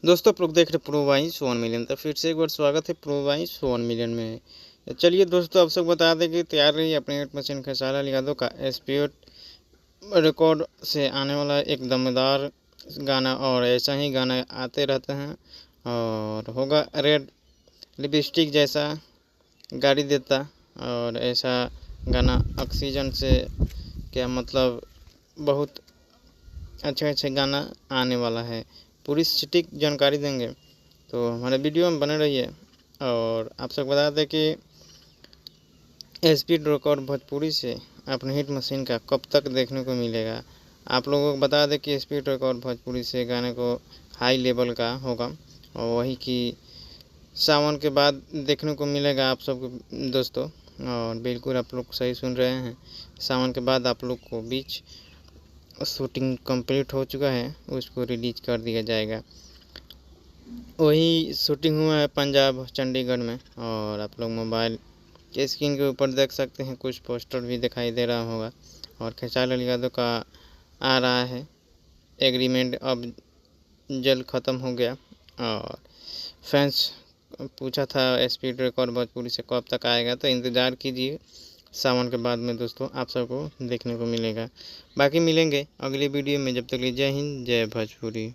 दोस्तों आप लोग देख रहे प्रो वाइस 1 मिलियन। तो फिर से एक बार स्वागत है प्रो वाइस 1 मिलियन में। तो चलिए दोस्तों, आप सब बता दें कि तैयार रही अपने हिट मशीन खेसारी लाल यादव का एसपीओ रिकॉर्ड से आने वाला एक दमदार गाना, और ऐसा ही गाना आते रहते हैं और होगा रेड लिपस्टिक जैसा गाड़ी देता। और ऐसा गाना ऑक्सीजन से क्या मतलब बहुत अच्छे गाना आने वाला है। पूरी सटीक जानकारी देंगे, तो हमारे वीडियो में बने रहिए। और आप सब बता दें कि स्पीड रिकॉर्ड भोजपुरी से अपने हिट मशीन का कब तक देखने को मिलेगा। आप लोगों को बता दें कि स्पीड रिकॉर्ड भोजपुरी से गाने को हाई लेवल का होगा, और वही कि सावन के बाद देखने को मिलेगा आप सबको दोस्तों। और बिल्कुल आप लोग सही सुन रहे हैं, सावन के बाद आप लोग को बीच शूटिंग कंप्लीट हो चुका है, उसको रिलीज कर दिया जाएगा। वही शूटिंग हुआ है पंजाब चंडीगढ़ में, और आप लोग मोबाइल के स्क्रीन के ऊपर देख सकते हैं, कुछ पोस्टर भी दिखाई दे रहा होगा। और खेसारी लाल यादव का आ रहा है एग्रीमेंट, अब जल्द ख़त्म हो गया। और फैंस पूछा था स्पीड रिकॉर्ड भोजपुरी से कब तक आएगा, तो इंतज़ार कीजिए, सावन के बाद में दोस्तों आप सबको देखने को मिलेगा। बाकी मिलेंगे अगली वीडियो में, जब तक के लिए जय हिंद जय भोजपुरी।